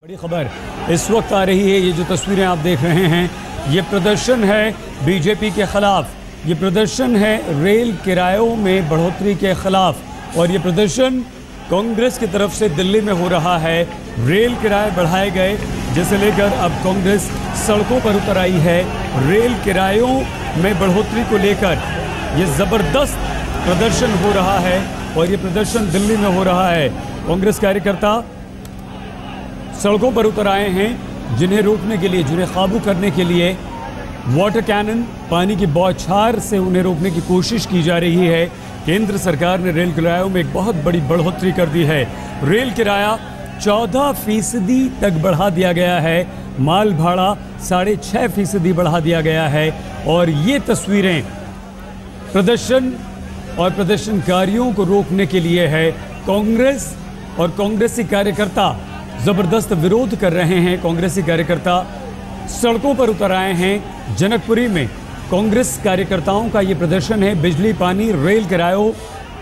बड़ी खबर इस वक्त आ रही है। ये जो तस्वीरें आप देख रहे हैं, ये प्रदर्शन है बीजेपी के खिलाफ, ये प्रदर्शन है रेल किरायों में बढ़ोतरी के खिलाफ और ये प्रदर्शन कांग्रेस की तरफ से दिल्ली में हो रहा है। रेल किराए बढ़ाए गए जिसे लेकर अब कांग्रेस सड़कों पर उतर आई है। रेल किरायों में बढ़ोतरी को लेकर ये ज़बरदस्त प्रदर्शन हो रहा है और ये प्रदर्शन दिल्ली में हो रहा है। कांग्रेस कार्यकर्ता सड़कों पर उतर आए हैं, जिन्हें रोकने के लिए, जिन्हें काबू करने के लिए वाटर कैनन, पानी की बौछार से उन्हें रोकने की कोशिश की जा रही है। केंद्र सरकार ने रेल किरायों में एक बहुत बड़ी बढ़ोतरी कर दी है। रेल किराया 14% तक बढ़ा दिया गया है, माल भाड़ा 6.5% बढ़ा दिया गया है। और ये तस्वीरें प्रदर्शन और प्रदर्शनकारियों को रोकने के लिए है। कांग्रेस और कांग्रेसी कार्यकर्ता जबरदस्त विरोध कर रहे हैं। कांग्रेसी कार्यकर्ता सड़कों पर उतर आए हैं। जनकपुरी में कांग्रेस कार्यकर्ताओं का ये प्रदर्शन है। बिजली, पानी, रेल किरायों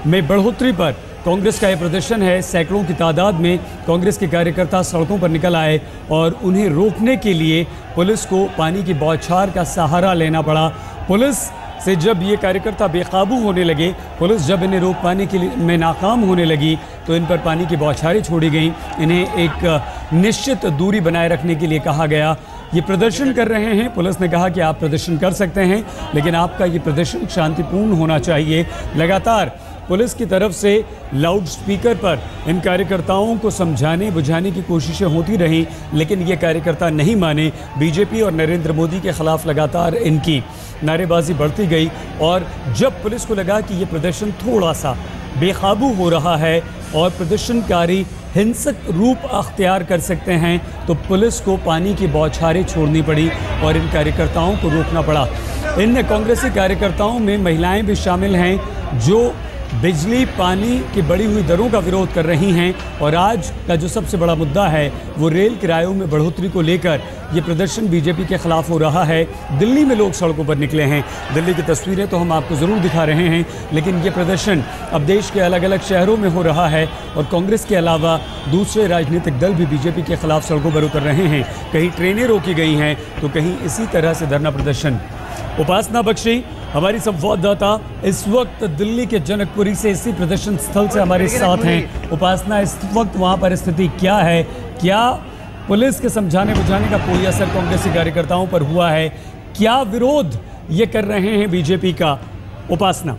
में बढ़ोतरी पर कांग्रेस का ये प्रदर्शन है। सैकड़ों की तादाद में कांग्रेस के कार्यकर्ता सड़कों पर निकल आए और उन्हें रोकने के लिए पुलिस को पानी की बौछार का सहारा लेना पड़ा। पुलिस से जब ये कार्यकर्ता बेकाबू होने लगे, पुलिस जब इन्हें रोक पाने के लिए में नाकाम होने लगी तो इन पर पानी की बौछारें छोड़ी गईं। इन्हें एक निश्चित दूरी बनाए रखने के लिए कहा गया। ये प्रदर्शन कर रहे हैं। पुलिस ने कहा कि आप प्रदर्शन कर सकते हैं, लेकिन आपका ये प्रदर्शन शांतिपूर्ण होना चाहिए। लगातार पुलिस की तरफ से लाउड स्पीकर पर इन कार्यकर्ताओं को समझाने बुझाने की कोशिशें होती रहीं, लेकिन ये कार्यकर्ता नहीं माने। बीजेपी और नरेंद्र मोदी के खिलाफ लगातार इनकी नारेबाजी बढ़ती गई और जब पुलिस को लगा कि ये प्रदर्शन थोड़ा सा बेकाबू हो रहा है और प्रदर्शनकारी हिंसक रूप अख्तियार कर सकते हैं, तो पुलिस को पानी की बौछारें छोड़नी पड़ी और इन कार्यकर्ताओं को रोकना पड़ा। इन कांग्रेसी कार्यकर्ताओं में महिलाएं भी शामिल हैं जो बिजली, पानी की बढ़ी हुई दरों का विरोध कर रही हैं। और आज का जो सबसे बड़ा मुद्दा है वो रेल किरायों में बढ़ोतरी को लेकर ये प्रदर्शन बीजेपी के खिलाफ हो रहा है। दिल्ली में लोग सड़कों पर निकले हैं। दिल्ली की तस्वीरें तो हम आपको ज़रूर दिखा रहे हैं, लेकिन ये प्रदर्शन अब देश के अलग अलग शहरों में हो रहा है और कांग्रेस के अलावा दूसरे राजनीतिक दल भी बीजेपी के खिलाफ सड़कों पर उतर रहे हैं। कहीं ट्रेनें रोकी गई हैं तो कहीं इसी तरह से धरना प्रदर्शन। उपासना बख्शी हमारी संवाददाता इस वक्त दिल्ली के जनकपुरी से, इसी प्रदर्शन स्थल से हमारे साथ हैं। उपासना, इस वक्त वहां पर स्थिति क्या है? क्या पुलिस के समझाने बुझाने का कोई असर कांग्रेसी कार्यकर्ताओं पर हुआ है? क्या विरोध ये कर रहे हैं बीजेपी का? उपासना,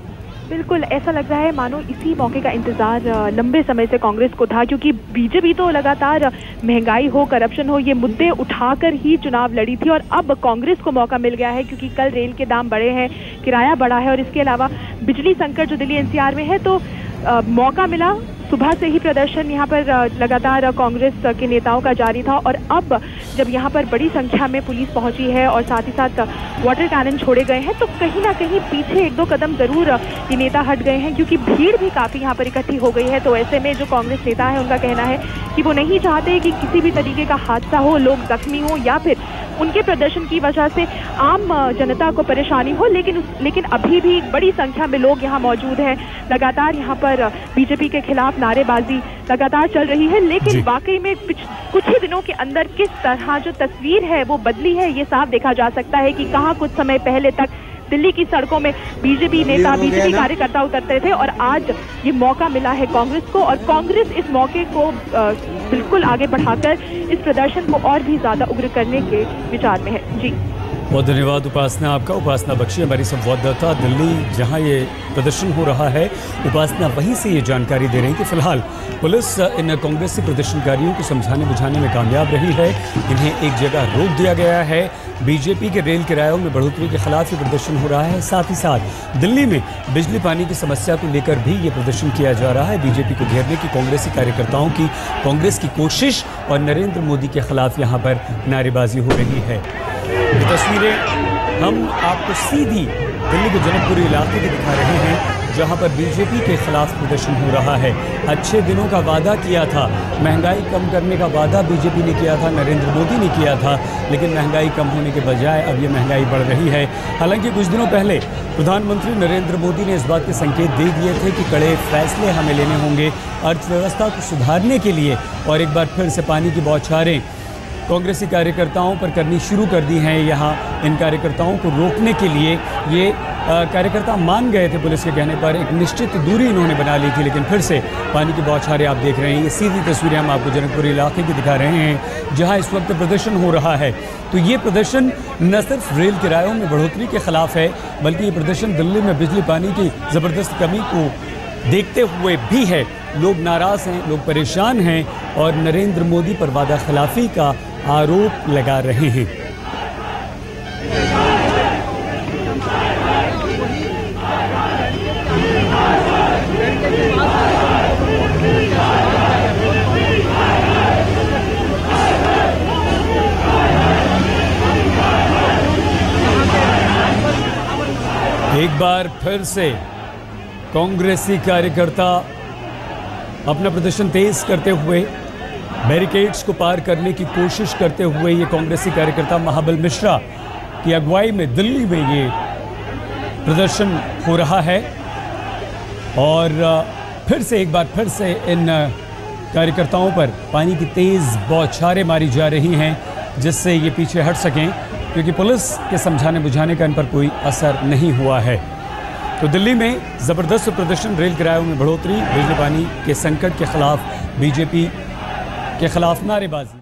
बिल्कुल ऐसा लग रहा है मानो इसी मौके का इंतजार लंबे समय से कांग्रेस को था, क्योंकि बीजेपी तो लगातार महंगाई हो, करप्शन हो, ये मुद्दे उठाकर ही चुनाव लड़ी थी और अब कांग्रेस को मौका मिल गया है क्योंकि कल रेल के दाम बढ़े हैं, किराया बढ़ा है और इसके अलावा बिजली संकट जो दिल्ली एनसीआर में है, तो मौका मिला। सुबह से ही प्रदर्शन यहाँ पर लगातार कांग्रेस के नेताओं का जारी था और अब जब यहाँ पर बड़ी संख्या में पुलिस पहुंची है और साथ ही साथ वाटर कैनन छोड़े गए हैं, तो कहीं ना कहीं पीछे एक दो कदम जरूर ये नेता हट गए हैं क्योंकि भीड़ भी काफ़ी यहाँ पर इकट्ठी हो गई है। तो ऐसे में जो कांग्रेस नेता है उनका कहना है कि वो नहीं चाहते कि किसी भी तरीके का हादसा हो, लोग जख्मी हो या फिर उनके प्रदर्शन की वजह से आम जनता को परेशानी हो, लेकिन अभी भी बड़ी संख्या में लोग यहाँ मौजूद हैं। लगातार यहाँ पर बीजेपी के खिलाफ नारेबाजी लगातार चल रही है, लेकिन वाकई में कुछ ही दिनों के अंदर किस तरह जो तस्वीर है वो बदली है, ये साफ देखा जा सकता है कि कहाँ कुछ समय पहले तक दिल्ली की सड़कों में बीजेपी नेता, बीजेपी कार्यकर्ता उतरते थे और आज ये मौका मिला है कांग्रेस को और कांग्रेस इस मौके को बिल्कुल आगे बढ़ाकर इस प्रदर्शन को और भी ज्यादा उग्र करने के विचार में है। जी, बहुत धन्यवाद उपासना आपका। उपासना बख्शी हमारी संवाददाता दिल्ली, जहां ये प्रदर्शन हो रहा है। उपासना वहीं से ये जानकारी दे रही हैं कि फिलहाल पुलिस इन कांग्रेसी प्रदर्शनकारियों को समझाने बुझाने में कामयाब रही है। इन्हें एक जगह रोक दिया गया है। बीजेपी के रेल किरायों में बढ़ोतरी के खिलाफ ये प्रदर्शन हो रहा है। साथ ही साथ दिल्ली में बिजली पानी की समस्या को लेकर भी ये प्रदर्शन किया जा रहा है। बीजेपी को घेरने की कांग्रेसी कार्यकर्ताओं की, कांग्रेस की कोशिश और नरेंद्र मोदी के खिलाफ यहाँ पर नारेबाजी हो रही है। ये तस्वीरें हम आपको सीधी दिल्ली के जनकपुरी इलाके की दिखा रहे हैं, जहां पर बीजेपी के खिलाफ प्रदर्शन हो रहा है। अच्छे दिनों का वादा किया था, महंगाई कम करने का वादा बीजेपी ने किया था, नरेंद्र मोदी ने किया था, लेकिन महंगाई कम होने के बजाय अब ये महंगाई बढ़ रही है। हालांकि कुछ दिनों पहले प्रधानमंत्री नरेंद्र मोदी ने इस बात के संकेत दे दिए थे कि कड़े फैसले हमें लेने होंगे अर्थव्यवस्था को सुधारने के लिए, और एक बार फिर से पानी की बौछारें कांग्रेसी कार्यकर्ताओं पर करनी शुरू कर दी हैं। यहाँ इन कार्यकर्ताओं को रोकने के लिए ये कार्यकर्ता मान गए थे, पुलिस के कहने पर एक निश्चित दूरी इन्होंने बना ली थी, लेकिन फिर से पानी की बौछारें आप देख रहे हैं। ये सीधी तस्वीरें हम आपको जनकपुर इलाके की दिखा रहे हैं, जहाँ इस वक्त प्रदर्शन हो रहा है। तो ये प्रदर्शन न सिर्फ रेल किरायों में बढ़ोतरी के खिलाफ है, बल्कि ये प्रदर्शन दिल्ली में बिजली पानी की ज़बरदस्त कमी को देखते हुए भी है। लोग नाराज़ हैं, लोग परेशान हैं और नरेंद्र मोदी पर वादा खिलाफी का आरोप लगा रहे हैं। एक बार फिर से कांग्रेसी कार्यकर्ता अपना प्रदर्शन तेज करते हुए, बैरिकेड्स को पार करने की कोशिश करते हुए, ये कांग्रेसी कार्यकर्ता महाबल मिश्रा की अगुवाई में दिल्ली में ये प्रदर्शन हो रहा है। और फिर से एक बार फिर से इन कार्यकर्ताओं पर पानी की तेज़ बौछारें मारी जा रही हैं, जिससे ये पीछे हट सकें, क्योंकि पुलिस के समझाने बुझाने का इन पर कोई असर नहीं हुआ है। तो दिल्ली में ज़बरदस्त प्रदर्शन, रेल किरायों में बढ़ोतरी, बिजली पानी के संकट के खिलाफ बीजेपी के खिलाफ नारेबाजी।